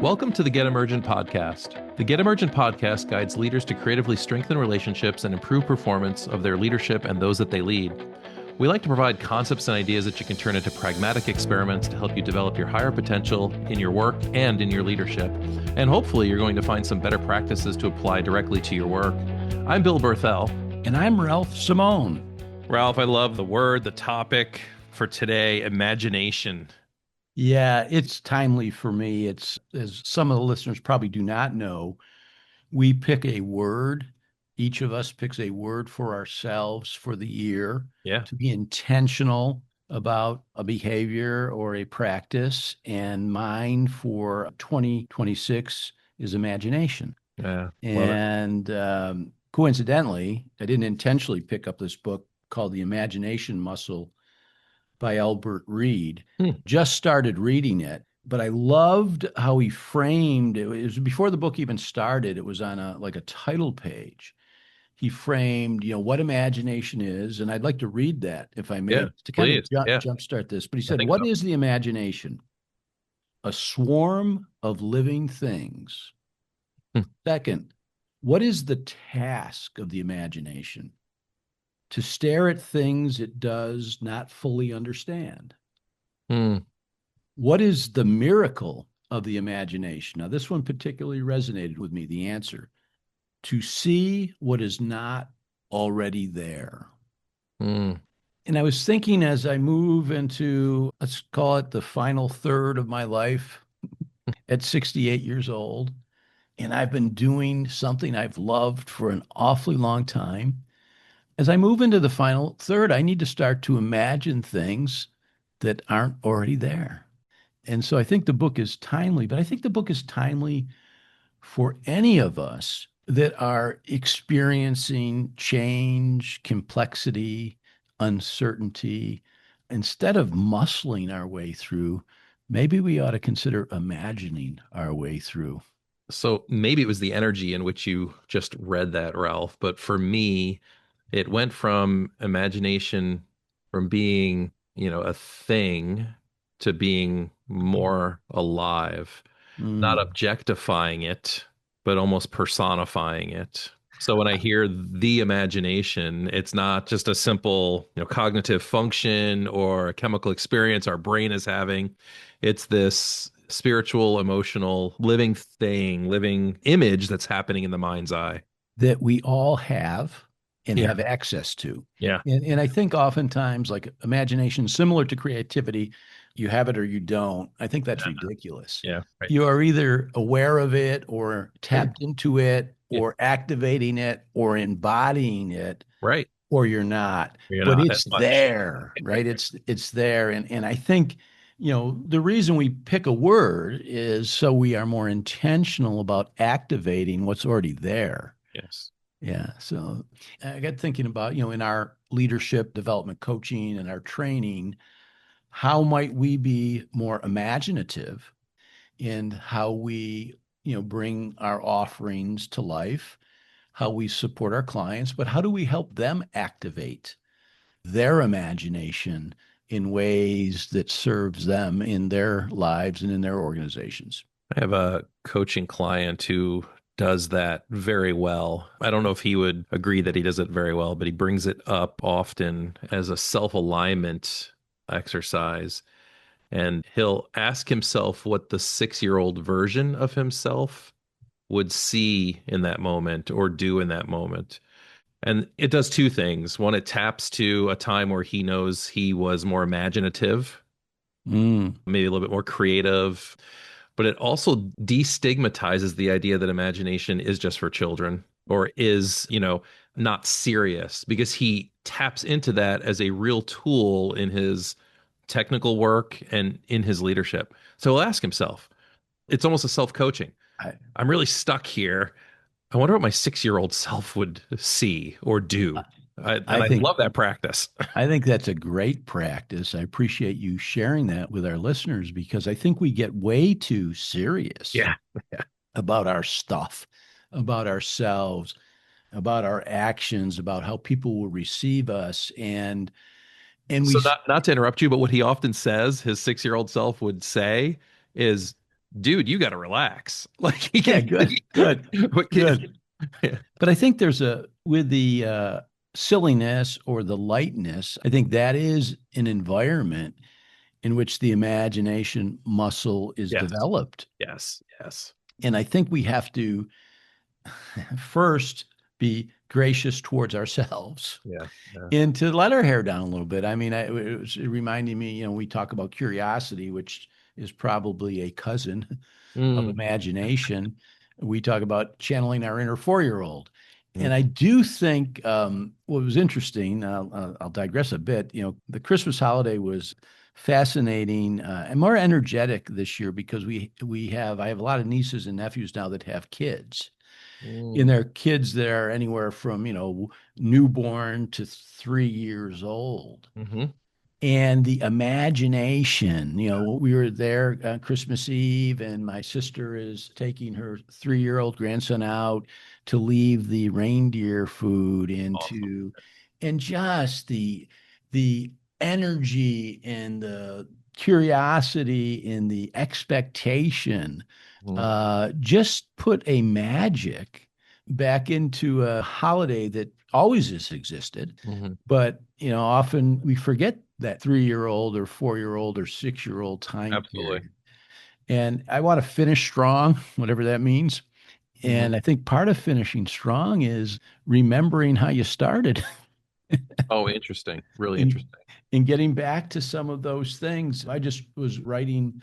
Welcome to the Get Emergent podcast. The Get Emergent podcast guides leaders to creatively strengthen relationships and improve performance of their leadership and those that they lead. We like to provide concepts and ideas that you can turn into pragmatic experiments to help you develop your higher potential in your work and in your leadership. And hopefully you're going to find some better practices to apply directly to your work. I'm Bill Berthel. And I'm Ralph Simone. Ralph, I love the word, the topic for today, imagination. Yeah, it's timely for me. It's, as some of the listeners probably do not know, we pick a word. Each of us picks a word for ourselves for the year to be intentional about a behavior or a practice. And mine for 2026 is imagination. And coincidentally, I didn't intentionally pick up this book called The Imagination Muscle by Albert Reid. Just started reading it, but I loved how he framed it. It was before the book even started. It was on a title page. He framed, what imagination is, and I'd like to read that if I may, to kind of jumpstart this. But he said, "What is the imagination? A swarm of living things. Second, what is the task of the imagination? To stare at things it does not fully understand. What is the miracle of the imagination?" Now, this one particularly resonated with me, the answer. To see what is not already there. And I was thinking, as I move into, let's call it the final third of my life at 68 years old, and I've been doing something I've loved for an awfully long time. As I move into the final third, I need to start to imagine things that aren't already there. And so I think the book is timely, but I think the book is timely for any of us that are experiencing change, complexity, uncertainty. Instead of muscling our way through, maybe we ought to consider imagining our way through. So maybe it was the energy in which you just read that, Ralph, but for me, it went from imagination, from being, a thing, to being more alive, not objectifying it, but almost personifying it. So when I hear the imagination, it's not just a simple, cognitive function or a chemical experience our brain is having. It's this spiritual, emotional, living thing, living image that's happening in the mind's eye. That we all have and have access to. And I think oftentimes, like, imagination, similar to creativity, you have it or you don't. I think that's ridiculous. Right. You are either aware of it or tapped into it or activating it or embodying it. Right. Or you're not. But it's there, right? It's there. And I think, the reason we pick a word is so we are more intentional about activating what's already there. Yes. Yeah. So I got thinking about, in our leadership development coaching and our training, how might we be more imaginative in how we, bring our offerings to life, how we support our clients, but how do we help them activate their imagination in ways that serves them in their lives and in their organizations? I have a coaching client who does that very well. I don't know if he would agree that he does it very well, but he brings it up often as a self-alignment exercise. And he'll ask himself what the 6-year-old version of himself would see in that moment or do in that moment. And it does two things. One, it taps to a time where he knows he was more imaginative, maybe a little bit more creative. But it also destigmatizes the idea that imagination is just for children or is, not serious, because he taps into that as a real tool in his technical work and in his leadership. So he'll ask himself, it's almost a self-coaching. I'm really stuck here. I wonder what my 6-year-old self would see or do. I love that practice. I think that's a great practice. I appreciate you sharing that with our listeners, because I think we get way too serious about our stuff, about ourselves, about our actions, about how people will receive us. And so not to interrupt you, but what he often says his 6-year-old self would say is, dude, you got to relax. Like he Yeah, can, good, good, what good. yeah. But I think there's a, with the silliness or the lightness, I think that is an environment in which the imagination muscle is Yes, developed. yes, yes. And I think we have to first be gracious towards ourselves Yeah, yeah. and to let our hair down a little bit. I mean, it was reminding me, we talk about curiosity, which is probably a cousin of Mm, imagination. We talk about channeling our inner 4-year old. mm, And I do think what was interesting, I'll digress a bit, the Christmas holiday was fascinating and more energetic this year because I have a lot of nieces and nephews now that have kids, and mm. they're kids that are anywhere from, newborn to 3 years old. Hmm. And the imagination, we were there on Christmas Eve, and my sister is taking her 3-year-old grandson out to leave the reindeer food Awesome. into, and just the energy and the curiosity and the expectation Mhm. just put a magic back into a holiday that always has existed. Mhm. But, often we forget that 3-year-old or 4-year-old or 6-year-old time Absolutely. period. And I want to finish strong, whatever that means. Mhm. And I think part of finishing strong is remembering how you started Oh, interesting. Really and interesting. and getting back to some of those things. I just was writing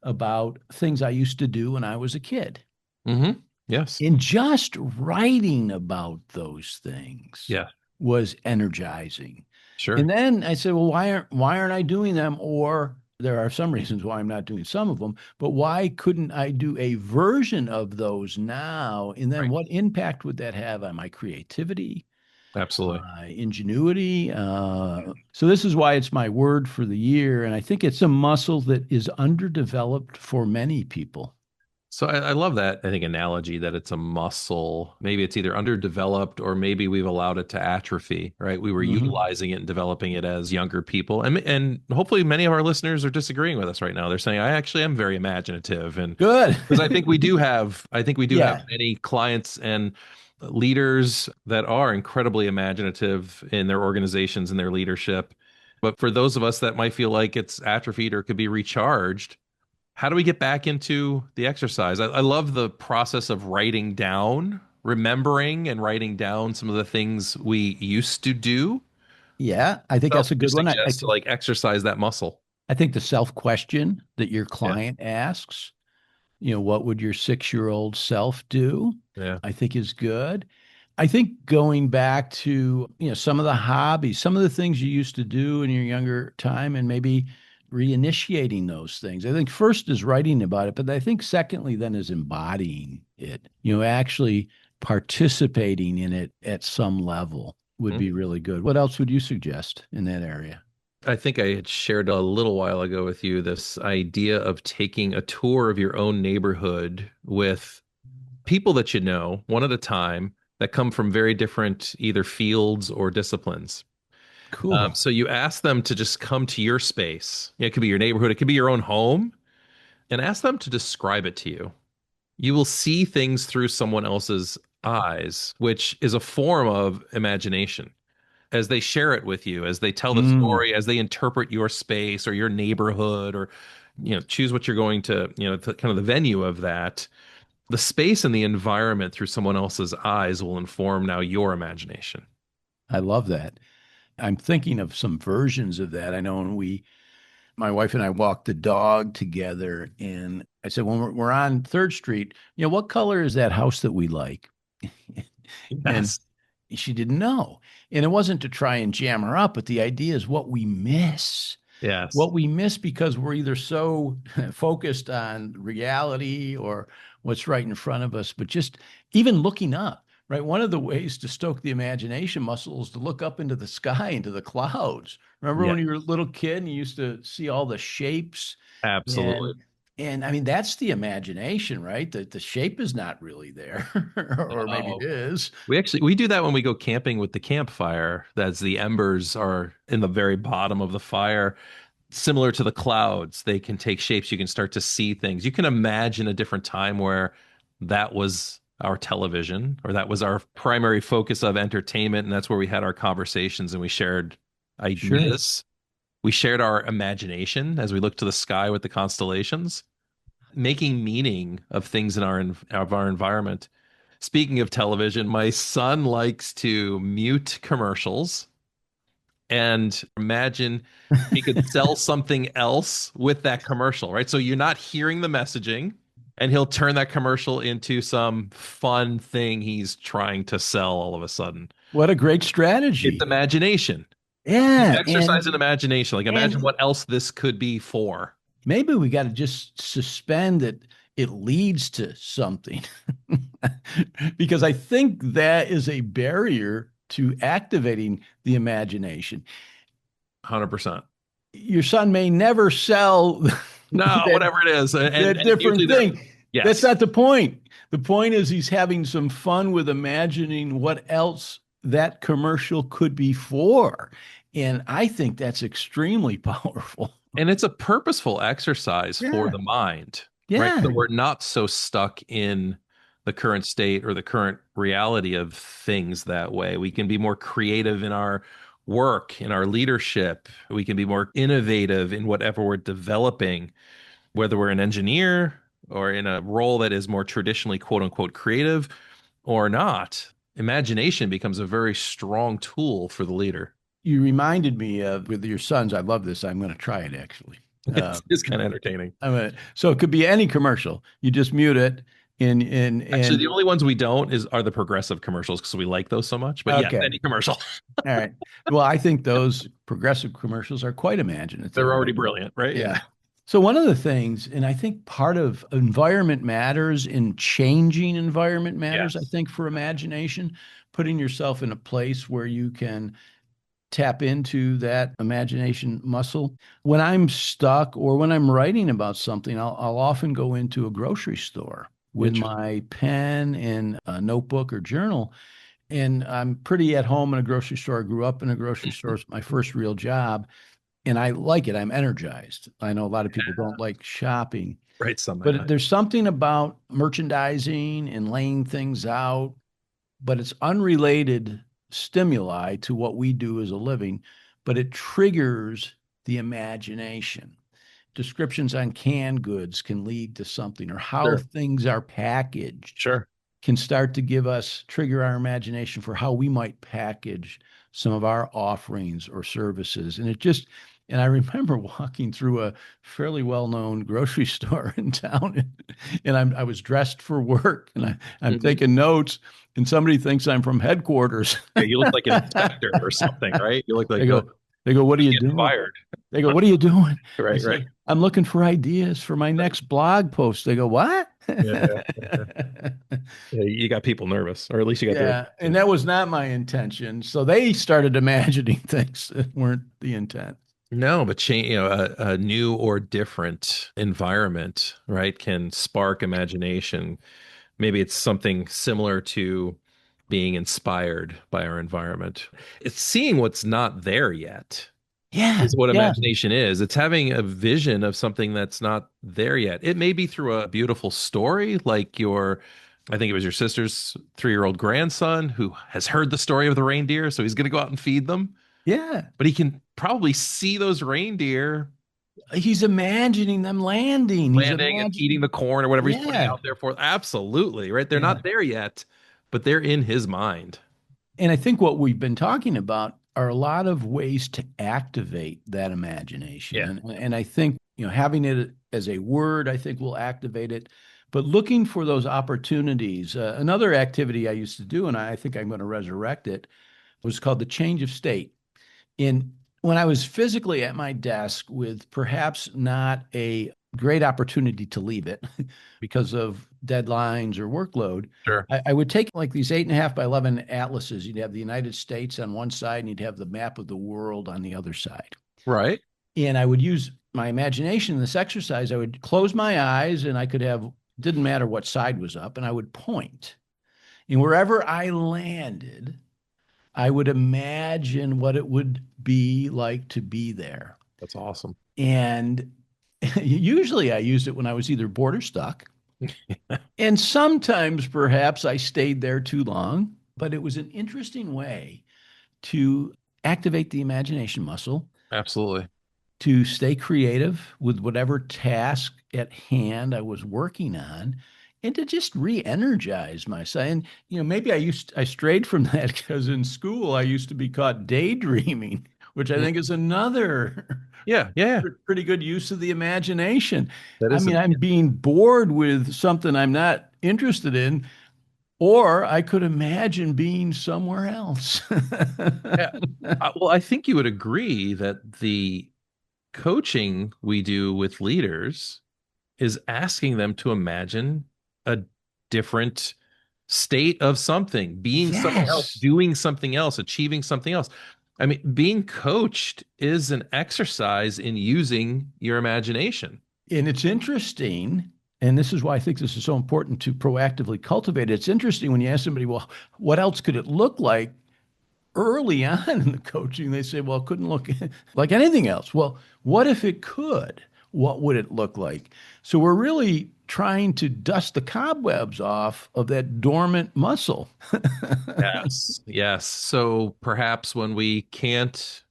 about things I used to do when I was a kid. Hmm. Yes. And just writing about those things Yeah. was energizing. Sure. And then I said, well, why aren't I doing them? Or there are some reasons why I'm not doing some of them, but why couldn't I do a version of those now? And then Right. what impact would that have on my creativity, Absolutely. my ingenuity? So this is why it's my word for the year. And I think it's a muscle that is underdeveloped for many people. So I love that, I think, analogy that it's a muscle. Maybe it's either underdeveloped or maybe we've allowed it to atrophy, right? We were Mhm. utilizing it and developing it as younger people. And hopefully many of our listeners are disagreeing with us right now. They're saying, I actually am very imaginative. And Good. because I think we do have Yeah, many clients and leaders that are incredibly imaginative in their organizations and their leadership. But for those of us that might feel like it's atrophied or could be recharged, how do we get back into the exercise? I love the process of writing down, remembering and writing down some of the things we used to do. yeah, I think What else that's a would you good one. suggest to like exercise that muscle? I think the self question that your Yeah. client asks, what would your 6-year-old self do? Yeah. I think is good. I think going back to, some of the hobbies, some of the things you used to do in your younger time, and maybe reinitiating those things. I think first is writing about it, but I think secondly then is embodying it, actually participating in it at some level would be really good. What else would you suggest in that area? I think I had shared a little while ago with you this idea of taking a tour of your own neighborhood with people that you know, one at a time, that come from very different either fields or disciplines. Cool. So you ask them to just come to your space. It could be your neighborhood, it could be your own home, and ask them to describe it to you. You will see things through someone else's eyes, which is a form of imagination. As they share it with you, as they tell the Mm, story, as they interpret your space or your neighborhood, or choose what you're going to, kind of the venue of that, the space and the environment through someone else's eyes will inform now your imagination. I love that. I'm thinking of some versions of that. I know when my wife and I walked the dog together, and I said, when we're on Third Street, what color is that house that we like? And Yes. she didn't know. And it wasn't to try and jam her up, but the idea is what we miss. Yes. What we miss because we're either so focused on reality or what's right in front of us, but just even looking up, right? One of the ways to stoke the imagination muscle is to look up into the sky, into the clouds. Remember Yeah. when you were a little kid and you used to see all the shapes Absolutely. and I mean that's the imagination, right? The shape is not really there, or maybe it No. is. We do that when we go camping with the campfire. That's the embers are in the very bottom of the fire. similar to the clouds, they can take shapes. You can start to see things. You can imagine a different time where that was our television or that was our primary focus of entertainment. And that's where we had our conversations and we shared Sure. ideas. We shared our imagination as we looked to the sky with the constellations, making meaning of things in of our environment. Speaking of television, my son likes to mute commercials and imagine he could sell something else with that commercial, right? So you're not hearing the messaging, and he'll turn that commercial into some fun thing he's trying to sell all of a sudden. What a great It's strategy. imagination. It's Yeah. exercise in imagination. Like imagine And what else this could be for. maybe we got to just suspend that it leads to something because I think that is a barrier to activating the imagination. 100%. Your son may never sell No, that, whatever it is. that And usually different they're, thing. That's yes, not the point. The point is he's having some fun with imagining what else that commercial could be for. And I think that's extremely powerful. and it's a purposeful exercise for Yeah. the mind, right? Yeah. So we're not so stuck in the current state or the current reality of things that way. We can be more creative in our work, in our leadership. We can be more innovative in whatever we're developing, whether we're an engineer or in a role that is more traditionally quote unquote creative or not. Imagination becomes a very strong tool for the leader. You reminded me of with your sons. I love this. I'm going to try it actually. Uh, It's kind of entertaining. so it could be any commercial. You just mute it Actually, and the only ones we don't is are the progressive commercials because we like those so much. But yeah, okay. any commercial, All right. Well, I think those progressive commercials are quite imaginative. they're already brilliant, right? Yeah. So one of the things, and I think part of environment matters in changing environment matters, I Yes. think, for imagination, putting yourself in a place where you can tap into that imagination muscle. When I'm stuck or when I'm writing about something, I'll often go into a grocery store with Interesting. my pen and a notebook or journal. And I'm pretty at home in a grocery store. I grew up in a grocery store. It's my first real job. And I like it. I'm energized. I know a lot of people don't like shopping, Right. Some might but not. there's something about merchandising and laying things out, but it's unrelated stimuli to what we do as a living, but it triggers the imagination. Descriptions on canned goods can lead to something, or how Sure. things are packaged Sure. can start to give us, trigger our imagination for how we might package some of our offerings or services. And I remember walking through a fairly well-known grocery store in town, and I was dressed for work, and I'm Mhm. taking notes, and somebody thinks I'm from headquarters. Yeah, you look like an inspector or something, right? You look like They go, they go, what are who's you getting doing? fired? They go, what are you doing? I Right. Right. said, I'm looking for ideas for my next blog post. They go, what? Yeah. Yeah. Yeah. Yeah, you got people nervous, or at least you got their Yeah, and attention. that was not my intention. So they started imagining things that weren't the intent. No, but change, a new or different environment, right, can spark imagination. Maybe it's something similar to being inspired by our environment. It's seeing what's not there yet, Yeah, is what yeah, imagination is. It's having a vision of something that's not there yet. It may be through a beautiful story, like I think it was your sister's 3-year-old grandson who has heard the story of the reindeer, so he's going to go out and feed them. yeah. But he can probably see those reindeer He's imagining them landing. He's landing and eating imagining. the corn or whatever he's putting Yeah, out there for. Absolutely, right? They're yeah. not there yet, but they're in his mind. And I think what we've been talking about are a lot of ways to activate that imagination. Yeah. And I think, having it as a word, I think will activate it. But looking for those opportunities. Another activity I used to do, and I think I'm going to resurrect it, was called the change of state. In when I was physically at my desk with perhaps not a great opportunity to leave it because of deadlines or workload, Sure. I would take like these 8.5 by 11 atlases. You'd have the United States on one side and you'd have the map of the world on the other side. Right. And I would use my imagination in this exercise. I would close my eyes and I could have, didn't matter what side was up, and I would point. And wherever I landed, I would imagine what it would be like to be there. That's awesome. And usually I used it when I was either bored or stuck. And sometimes perhaps I stayed there too long, but it was an interesting way to activate the imagination muscle, Absolutely. to stay creative with whatever task at hand I was working on, and to just re-energize myself. And maybe I strayed from that because in school I used to be caught daydreaming, which I Mm. think is another Yeah, yeah, pretty good use of the imagination. that I is mean, it. I'm being bored with something I'm not interested in, or I could imagine being somewhere else. Yeah. Well, I think you would agree that the coaching we do with leaders is asking them to imagine a different state of something, being something else, Yes. doing something else, achieving something else. I mean, being coached is an exercise in using your imagination. And it's interesting, and this is why I think this is so important to proactively cultivate it. It's interesting when you ask somebody, well, what else could it look like early on in the coaching? They say, well, it couldn't look like anything else. Well, what if it could? What would it look like? So we're really trying to dust the cobwebs off of that dormant muscle. Yes. Yes. So perhaps when we can't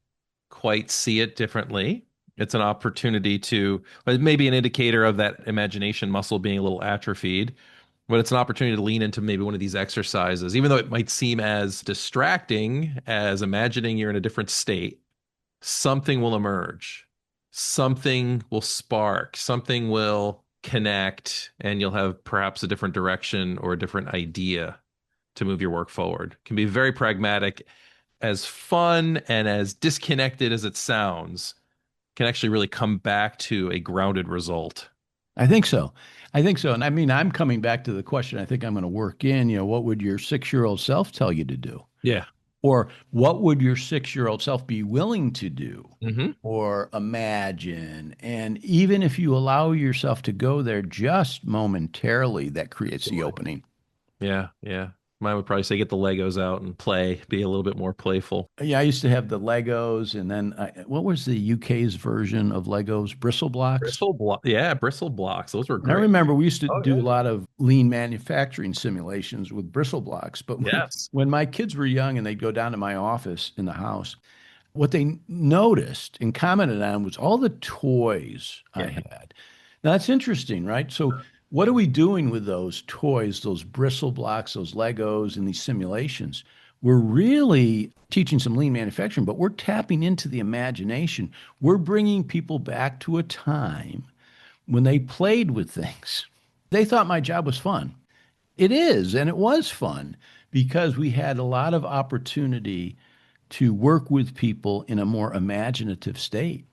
quite see it differently, it's an opportunity to, well, maybe an indicator of that imagination muscle being a little atrophied, but it's an opportunity to lean into maybe one of these exercises, even though it might seem as distracting as imagining you're in a different state, something will emerge, something will spark, something will connect, and you'll have perhaps a different direction or a different idea to move your work forward. It can be very pragmatic, as fun and as disconnected as it sounds, can actually really come back to a grounded result. I think so. I think so. And I mean, I'm coming back to the question I think I'm going to work in, what would your 6-year-old self tell you to do? Yeah. Or what would your 6-year-old self be willing to do Hmm. or imagine? And even if you allow yourself to go there just momentarily, that creates the opening. Yeah, yeah. Mine would probably say get the Legos out and play, be a little bit more playful. Yeah, I used to have the Legos, and then what was the UK's version of Legos? Bristle blocks. Bristle block, yeah, bristle blocks. Those were And I great. remember we used to Oh do yeah. a lot of lean manufacturing simulations with bristle blocks. But Yes. when my kids were young and they'd go down to my office in the house, what they noticed and commented on was all the toys I Yeah. had. Now that's interesting, right? So what are we doing with those toys, those bristle blocks, those Legos, and these simulations? We're really teaching some lean manufacturing, but we're tapping into the imagination. We're bringing people back to a time when they played with things. They thought my job was fun. It is, and it was fun because we had a lot of opportunity to work with people in a more imaginative state.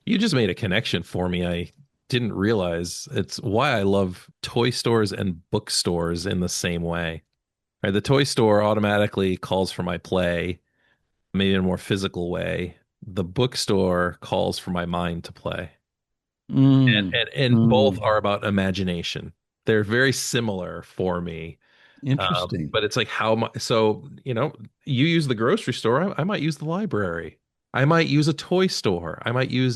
You just made a connection for me. I didn't realize it's why I love toy stores and bookstores in the same way. Right? The toy store automatically calls for my play, maybe in a more physical way. The bookstore calls for my mind to play. And, Mm, and and both mm, are about imagination. They're very similar for me. interesting. But it's like how much, so, you use the grocery store. I might use the library. I might use a toy store. I might use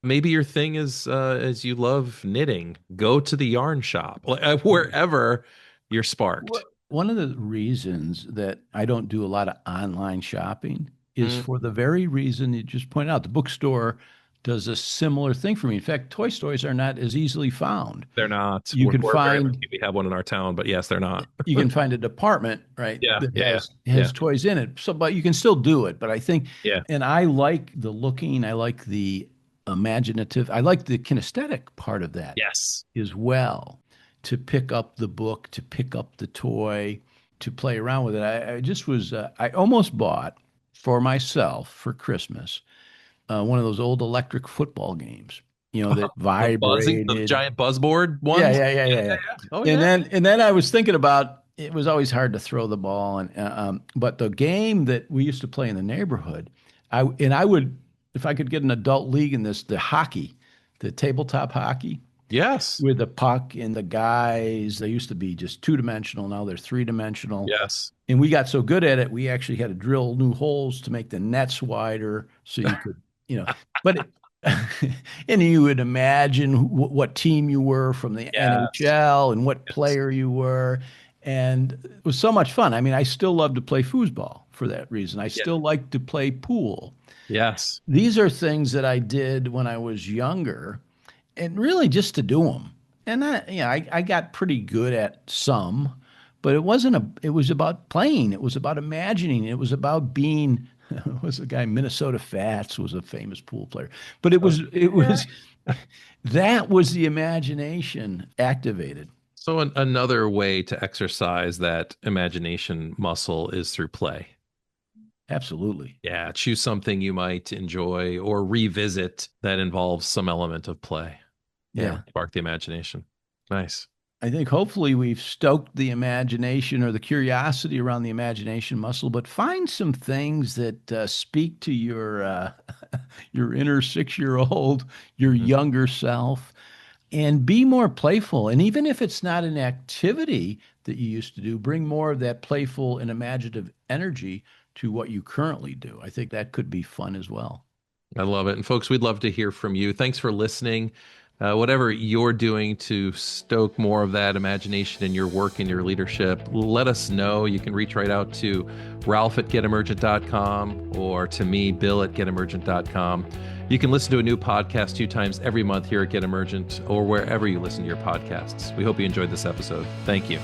maybe your thing is you love knitting. Go to the yarn shop, wherever you're sparked. One of the reasons that I don't do a lot of online shopping is Mm, for the very reason you just pointed out. The bookstore does a similar thing for me. In fact, toy stores are not as easily found. they're not. You We're, can we're very find lucky we have one in our town, but yes, they're not. you can find a department, right, Yeah, that yeah, has yeah, toys in it. So, but you can still do it. But I think, yeah. and I like the looking, I like the imaginative, I like the kinesthetic part of that Yes. as well. To pick up the book, to pick up the toy, to play around with it. I just was, I almost bought for myself for Christmas one of those old electric football games, that The buzzing, the vibrated. giant buzzboard Yeah, ones. yeah, yeah, Yeah, yeah, yeah, yeah. yeah. Oh And yeah. then I was thinking about it was always hard to throw the ball, and but the game that we used to play in the neighborhood, I would if I could get an adult league in this, the hockey, the tabletop hockey Yes. with the puck and the guys. They used to be just 2-dimensional. Now they're 3-dimensional. Yes. And we got so good at it, we actually had to drill new holes to make the nets wider so you could you know, but and you would imagine what team you were from the Yes. NHL and what Yes. player you were. And it was so much fun. I mean, I still love to play foosball for that reason. I Yeah. still like to play pool. Yes. These are things that I did when I was younger and really just to do them. And I got pretty good at some, but it was about playing. It was about imagining. It was about being, was the guy, Minnesota Fats was a famous pool player, but Yeah. that was the imagination activated. So another way to exercise that imagination muscle is through play. Absolutely. Yeah, choose something you might enjoy or revisit that involves some element of play. Yeah, Yeah. spark the imagination. Nice. I think hopefully we've stoked the imagination or the curiosity around the imagination muscle, but find some things that speak to your your inner 6-year-old, your Mhm. younger self, and be more playful. And even if it's not an activity that you used to do, bring more of that playful and imaginative energy to what you currently do. I think that could be fun as well. I love it. And folks, we'd love to hear from you. Thanks for listening. Whatever you're doing to stoke more of that imagination in your work and your leadership, let us know. You can reach right out to Ralph at GetEmergent.com or to me, Bill at GetEmergent.com. You can listen to a new podcast 2 times every month here at Get Emergent or wherever you listen to your podcasts. We hope you enjoyed this episode. Thank you.